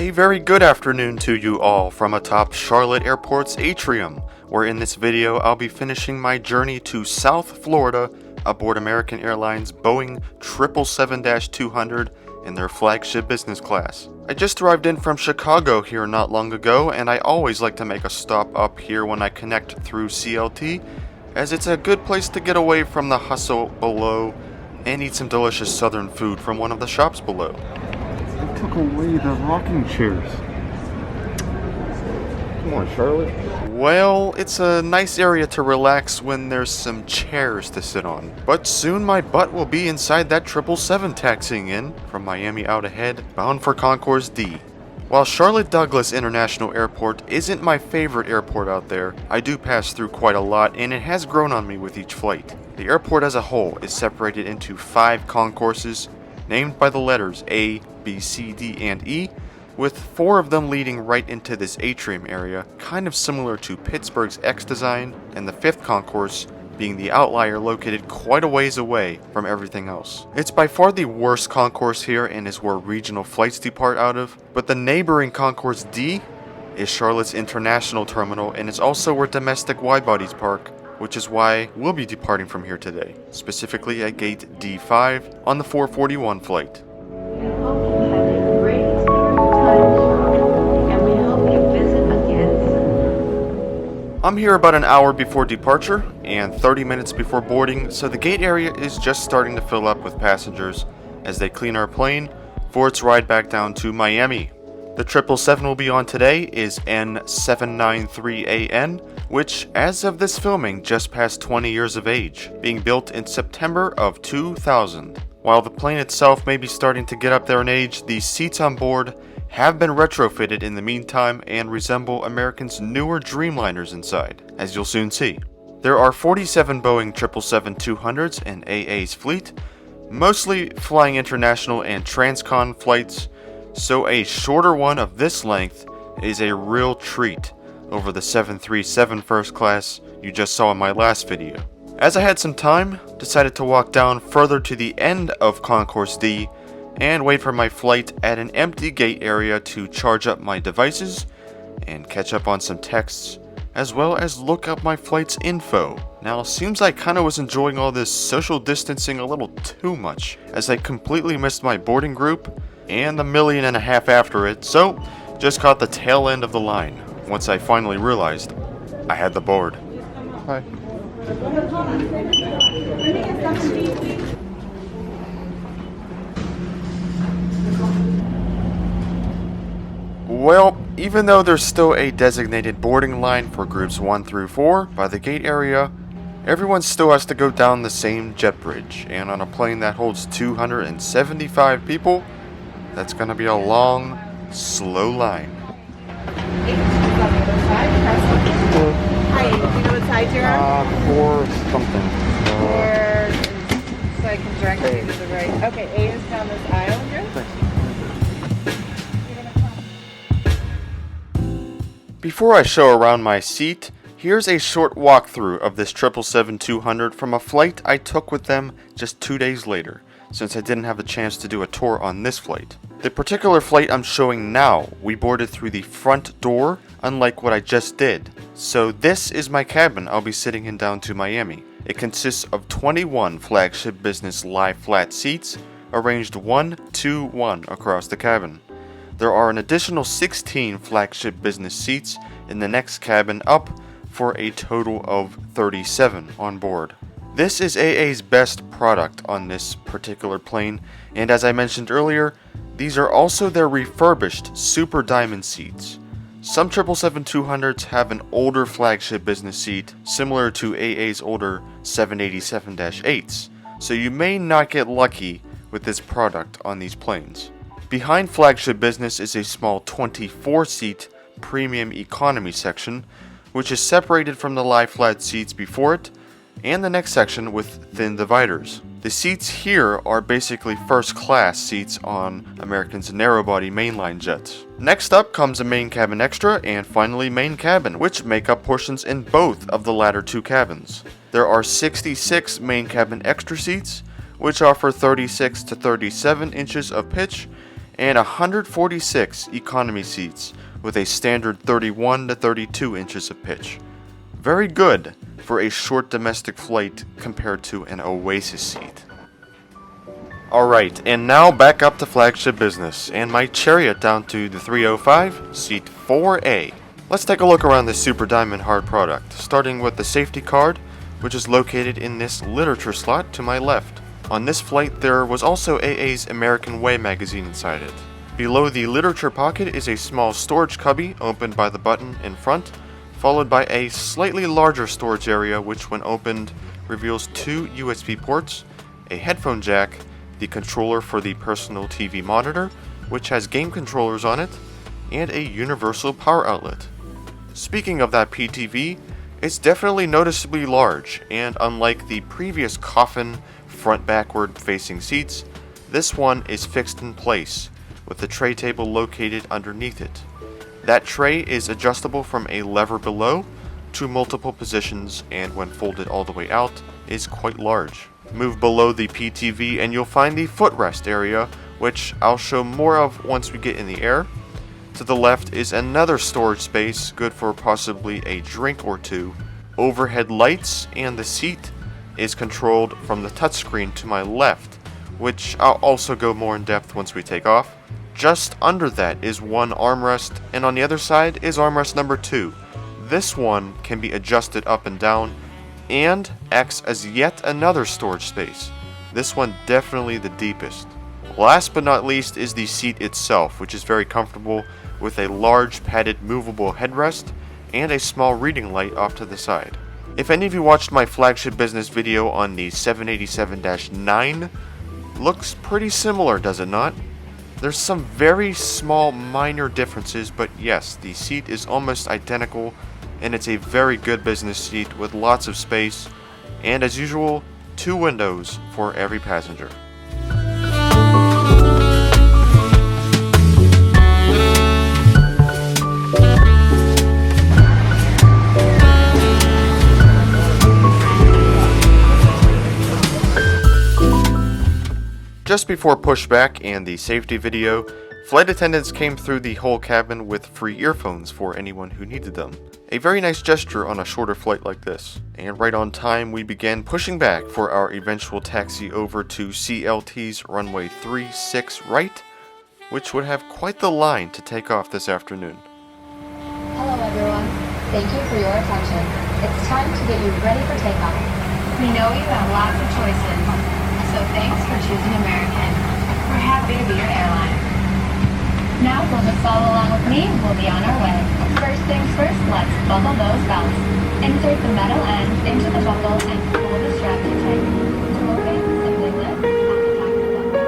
A very good afternoon to you all from atop Charlotte Airport's atrium, where in this video I'll be finishing my journey to South Florida aboard American Airlines Boeing 777-200 in their Flagship Business Class. I just arrived in from Chicago here not long ago, and I always like to make a stop up here when I connect through CLT, as it's a good place to get away from the hustle below and eat some delicious southern food from one of the shops below. They took away the rocking chairs. Come on, Charlotte. Well, it's a nice area to relax when there's some chairs to sit on. But soon my butt will be inside that 777 taxiing in from Miami out ahead, bound for Concourse D. While Charlotte Douglas International Airport isn't my favorite airport out there, I do pass through quite a lot and it has grown on me with each flight. The airport as a whole is separated into 5 concourses, named by the letters A, B, C, D, and E, with 4 of them leading right into this atrium area, kind of similar to Pittsburgh's X design, and the 5th concourse being the outlier located quite a ways away from everything else. It's by far the worst concourse here and is where regional flights depart out of, but the neighboring concourse D is Charlotte's International Terminal, and it's also where domestic wide-bodies park, which is why we'll be departing from here today, specifically at gate D5 on the 441 flight. I'm here about an hour before departure and 30 minutes before boarding, so the gate area is just starting to fill up with passengers as they clean our plane for its ride back down to Miami. The 777 we'll be on today is N793AN, which as of this filming just passed 20 years of age, being built in September of 2000. While the plane itself may be starting to get up there in age, the seats on board have been retrofitted in the meantime and resemble American's newer Dreamliners inside, as you'll soon see. There are 47 Boeing 777-200s in AA's fleet, mostly flying international and transcon flights, so a shorter one of this length is a real treat over the 737 First Class you just saw in my last video. As I had some time, decided to walk down further to the end of Concourse D and wait for my flight at an empty gate area to charge up my devices and catch up on some texts, as well as look up my flight's info. Now, seems I kinda was enjoying all this social distancing a little too much, as I completely missed my boarding group and the 1.5 million after it, so just caught the tail end of the line once I finally realized I had the board. Hi. Well, even though there's still a designated boarding line for groups 1 through 4 by the gate area, everyone still has to go down the same jet bridge, and on a plane that holds 275 people, that's gonna be a long, slow line. Hi, do you know what side you're on? 4 something. So I can direct you to the right. Okay, A is down this aisle here. Before I show around my seat, here's a short walkthrough of this 777-200 from a flight I took with them just 2 days later, since I didn't have a chance to do a tour on this flight. The particular flight I'm showing now, we boarded through the front door, unlike what I just did. So this is my cabin I'll be sitting in down to Miami. It consists of 21 Flagship Business lie-flat seats, arranged 1 to 1 across the cabin. There are an additional 16 Flagship Business seats in the next cabin up for a total of 37 on board. This is AA's best product on this particular plane, and as I mentioned earlier, these are also their refurbished Super Diamond seats. Some 777-200s have an older Flagship Business seat, similar to AA's older 787-8s, so you may not get lucky with this product on these planes. Behind Flagship Business is a small 24-seat Premium Economy section, which is separated from the lie-flat seats before it, and the next section with thin dividers. The seats here are basically first-class seats on American's narrow-body mainline jets. Next up comes a main cabin extra, and finally main cabin, which make up portions in both of the latter 2 cabins. There are 66 main cabin extra seats, which offer 36 to 37 inches of pitch, and 146 economy seats with a standard 31 to 32 inches of pitch. Very good for a short domestic flight compared to an Oasis seat. Alright, and now back up to Flagship Business, and my chariot down to the 305, seat 4A. Let's take a look around this Super Diamond hard product, starting with the safety card, which is located in this literature slot to my left. On this flight, there was also AA's American Way magazine inside it. Below the literature pocket is a small storage cubby opened by the button in front, followed by a slightly larger storage area which when opened reveals 2 USB ports, a headphone jack, the controller for the personal TV monitor, which has game controllers on it, and a universal power outlet. Speaking of that PTV, it's definitely noticeably large, and unlike the previous coffin front backward facing seats, this one is fixed in place, with the tray table located underneath it. That tray is adjustable from a lever below to multiple positions, and when folded all the way out, is quite large. Move below the PTV and you'll find the footrest area, which I'll show more of once we get in the air. To the left is another storage space, good for possibly a drink or two. Overhead lights, and the seat is controlled from the touchscreen to my left, which I'll also go more in depth once we take off. Just under that is one armrest, and on the other side is armrest number 2. This one can be adjusted up and down, and acts as yet another storage space. This one definitely the deepest. Last but not least is the seat itself, which is very comfortable with a large padded movable headrest and a small reading light off to the side. If any of you watched my Flagship Business video on the 787-9, looks pretty similar, does it not? There's some very small minor differences, but yes, the seat is almost identical, and it's a very good business seat with lots of space, and as usual, 2 windows for every passenger. Just before pushback and the safety video, flight attendants came through the whole cabin with free earphones for anyone who needed them. A very nice gesture on a shorter flight like this. And right on time, we began pushing back for our eventual taxi over to CLT's runway 36 right, which would have quite the line to take off this afternoon. Hello everyone, thank you for your attention. It's time to get you ready for takeoff. We know you have lots of choices. So thanks for choosing American. We're happy to be your airline. Now if you'll just follow along with me, we'll be on our way. First things first, let's buckle those belts. Insert the metal end into the buckle and pull the strap in tight. To open, simply lift and attack the buckle.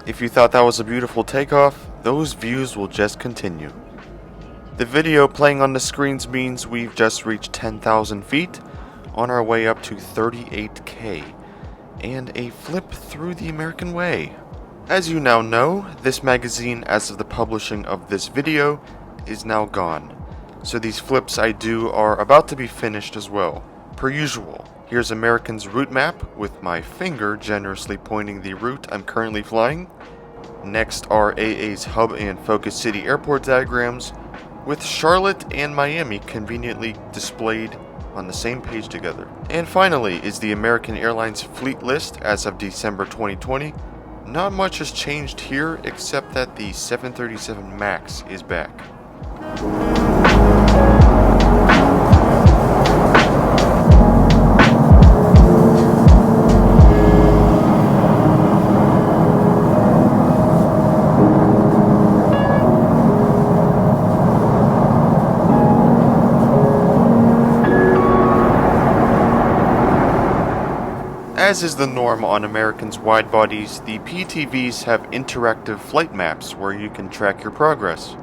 If you thought that was a beautiful takeoff, those views will just continue. The video playing on the screens means we've just reached 10,000 feet, on our way up to 38K, and a flip through the American way. As you now know, this magazine, as of the publishing of this video, is now gone. So these flips I do are about to be finished as well. Per usual, here's American's route map with my finger generously pointing the route I'm currently flying. Next are AA's hub and focus city airport diagrams, with Charlotte and Miami conveniently displayed on the same page together. And finally is the American Airlines fleet list as of December 2020. Not much has changed here except that the 737 MAX is back. As is the norm on American's wide bodies, the PTVs have interactive flight maps where you can track your progress.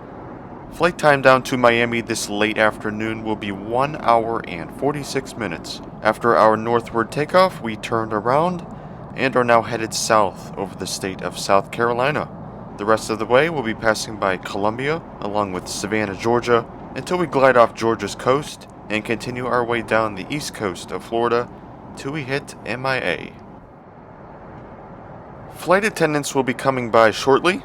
Flight time down to Miami this late afternoon will be 1 hour and 46 minutes. After our northward takeoff, we turned around and are now headed south over the state of South Carolina. The rest of the way we'll be passing by Columbia, along with Savannah, Georgia, until we glide off Georgia's coast and continue our way down the east coast of Florida till we hit MIA. Flight attendants will be coming by shortly,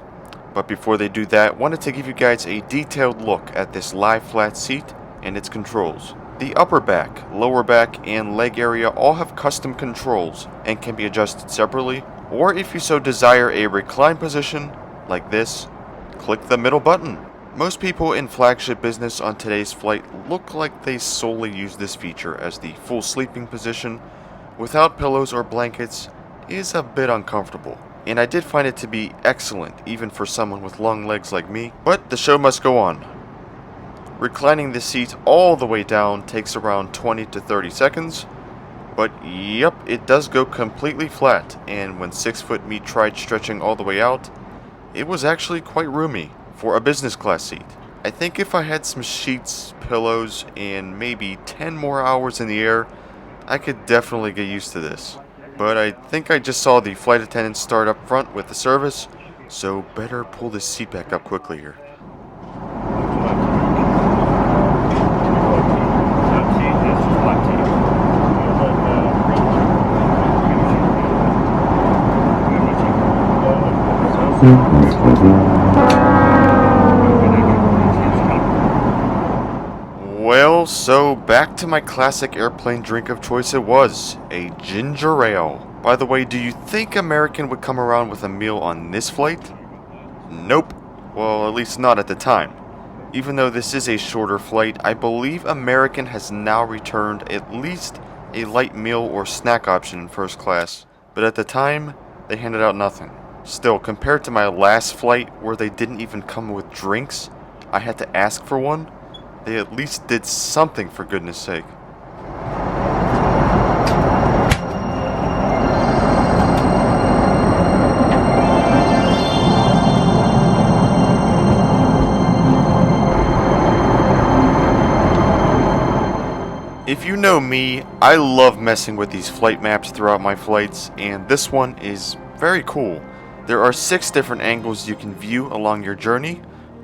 but before they do that, wanted to give you guys a detailed look at this lie flat seat and its controls. The upper back, lower back, and leg area all have custom controls and can be adjusted separately, or if you so desire a recline position, like this, click the middle button. Most people in Flagship Business on today's flight look like they solely use this feature, as the full sleeping position without pillows or blankets is a bit uncomfortable, and I did find it to be excellent even for someone with long legs like me, but the show must go on. Reclining the seat all the way down takes around 20 to 30 seconds, but yep, it does go completely flat, and when 6-foot me tried stretching all the way out, it was actually quite roomy for a business class seat. I think if I had some sheets, pillows, and maybe 10 more hours in the air, I could definitely get used to this. But I think I just saw the flight attendant start up front with the service, so better pull this seat back up quickly here. Well, so back to my classic airplane drink of choice it was, a ginger ale. By the way, do you think American would come around with a meal on this flight? Nope. Well, at least not at the time. Even though this is a shorter flight, I believe American has now returned at least a light meal or snack option in first class, but at the time, they handed out nothing. Still, compared to my last flight where they didn't even come with drinks, I had to ask for one, they at least did something for goodness sake. If you know me, I love messing with these flight maps throughout my flights, and this one is very cool. There are 6 different angles you can view along your journey,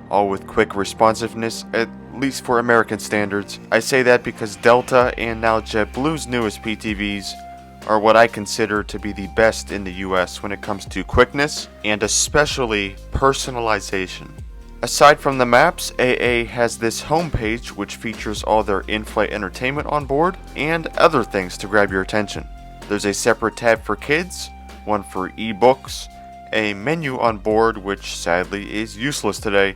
all with quick responsiveness, at least for American standards. I say that because Delta and now JetBlue's newest PTVs are what I consider to be the best in the US when it comes to quickness and especially personalization. Aside from the maps, AA has this homepage which features all their in-flight entertainment on board and other things to grab your attention. There's a separate tab for kids, one for ebooks, a menu on board which sadly is useless today,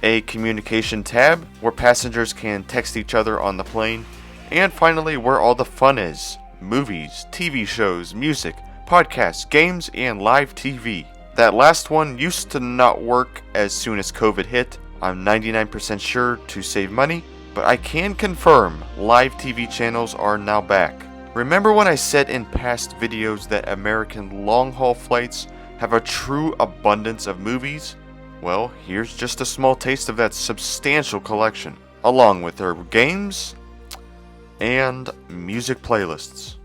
a communication tab where passengers can text each other on the plane, and finally where all the fun is: movies, TV shows, music, podcasts, games, and live TV. That last one used to not work as soon as COVID hit, I'm 99% sure to save money, but I can confirm live TV channels are now back. Remember when I said in past videos that American long-haul flights have a true abundance of movies? Well, here's just a small taste of that substantial collection, along with their games and music playlists.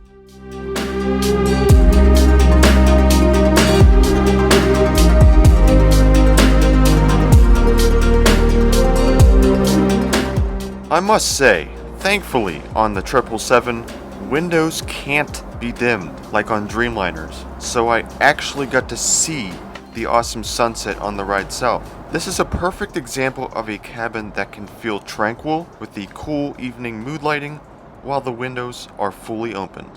I must say, thankfully on the 777, windows can't be dimmed like on Dreamliners, so I actually got to see the awesome sunset on the ride south. This is a perfect example of a cabin that can feel tranquil with the cool evening mood lighting while the windows are fully opened.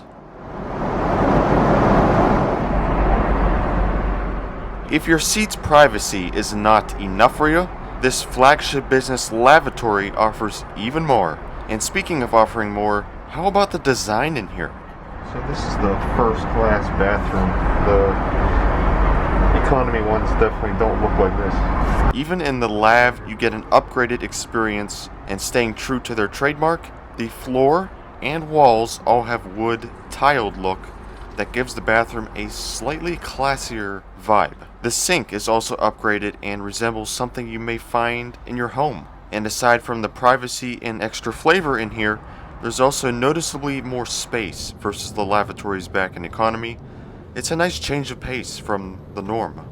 If your seat's privacy is not enough for you, this Flagship Business Lavatory offers even more. And speaking of offering more, how about the design in here? So this is the first class bathroom. The economy ones definitely don't look like this. Even in the Lav, you get an upgraded experience, and staying true to their trademark, the floor and walls all have wood tiled look that gives the bathroom a slightly classier vibe. The sink is also upgraded and resembles something you may find in your home. And aside from the privacy and extra flavor in here, there's also noticeably more space versus the lavatories back in economy. It's a nice change of pace from the norm.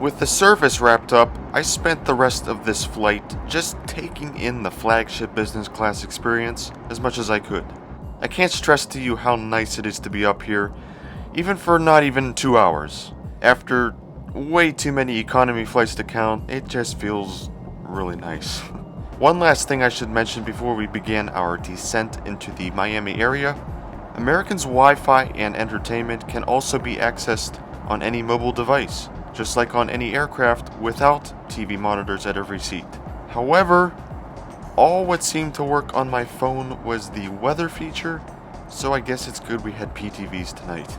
With the service wrapped up, I spent the rest of this flight just taking in the Flagship Business Class experience as much as I could. I can't stress to you how nice it is to be up here, even for not even 2 hours. After way too many economy flights to count, it just feels really nice. One last thing I should mention before we begin our descent into the Miami area. American's Wi-Fi and entertainment can also be accessed on any mobile device, just like on any aircraft without TV monitors at every seat. However, all what seemed to work on my phone was the weather feature, so I guess it's good we had PTVs tonight.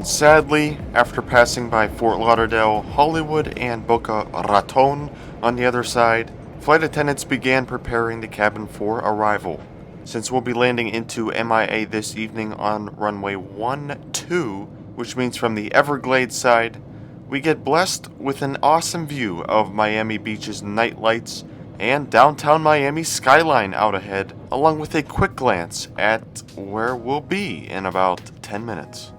Sadly, after passing by Fort Lauderdale, Hollywood, and Boca Raton on the other side, flight attendants began preparing the cabin for arrival. Since we'll be landing into MIA this evening on runway 12, which means from the Everglades side, we get blessed with an awesome view of Miami Beach's night lights and downtown Miami skyline out ahead, along with a quick glance at where we'll be in about 10 minutes.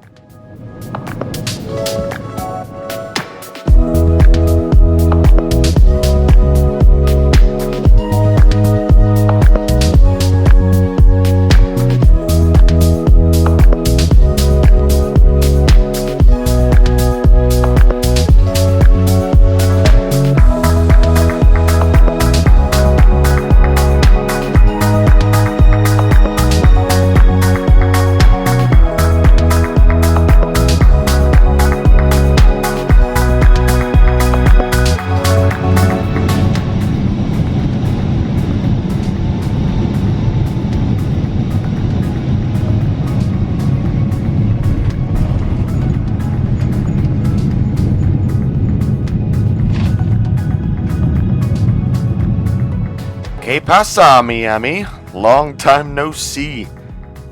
¿Qué pasa, Miami? Long time no see.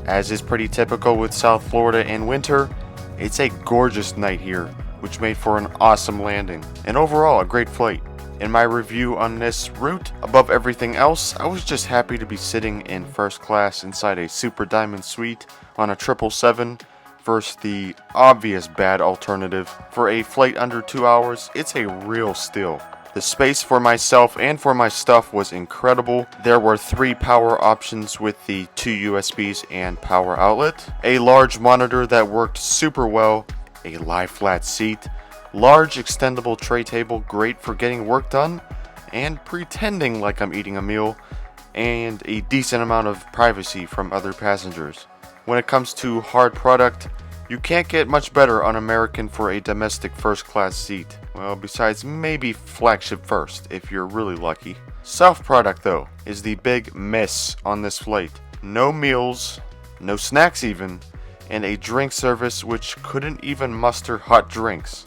As is pretty typical with South Florida in winter, it's a gorgeous night here, which made for an awesome landing, and overall a great flight. In my review on this route, above everything else, I was just happy to be sitting in first class inside a Super Diamond suite on a 777 versus the obvious bad alternative. For a flight under 2 hours, it's a real steal. The space for myself and for my stuff was incredible. There were 3 power options with the 2 USBs and power outlet, a large monitor that worked super well, a lie flat seat, large extendable tray table great for getting work done and pretending like I'm eating a meal, and a decent amount of privacy from other passengers. When it comes to hard product, you can't get much better on American for a domestic first class seat. Well, besides maybe Flagship First, if you're really lucky. Soft product though, is the big miss on this flight. No meals, no snacks even, and a drink service which couldn't even muster hot drinks.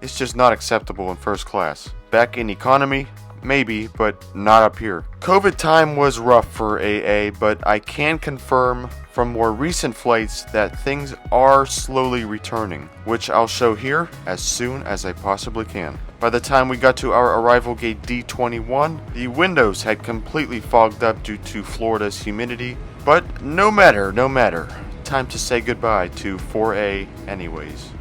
It's just not acceptable in first class. Back in economy, maybe, but not up here. COVID time was rough for AA, but I can confirm from more recent flights that things are slowly returning, which I'll show here as soon as I possibly can. By the time we got to our arrival gate D21, the windows had completely fogged up due to Florida's humidity, but no matter, time to say goodbye to 4A anyways.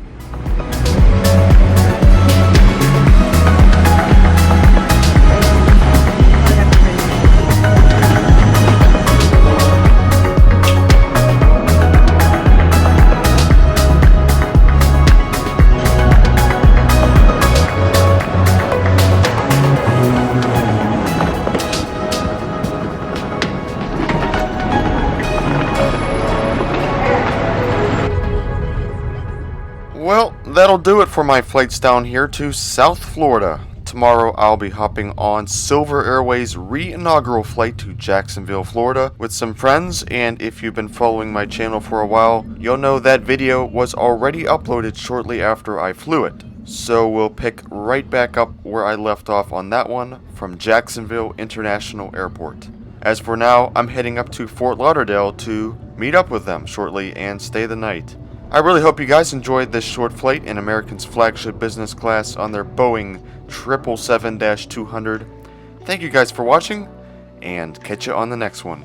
Well, that'll do it for my flights down here to South Florida. Tomorrow I'll be hopping on Silver Airways' re-inaugural flight to Jacksonville, Florida with some friends, and if you've been following my channel for a while, you'll know that video was already uploaded shortly after I flew it. So we'll pick right back up where I left off on that one from Jacksonville International Airport. As for now, I'm heading up to Fort Lauderdale to meet up with them shortly and stay the night. I really hope you guys enjoyed this short flight in American's Flagship Business Class on their Boeing 777-200. Thank you guys for watching, and catch you on the next one.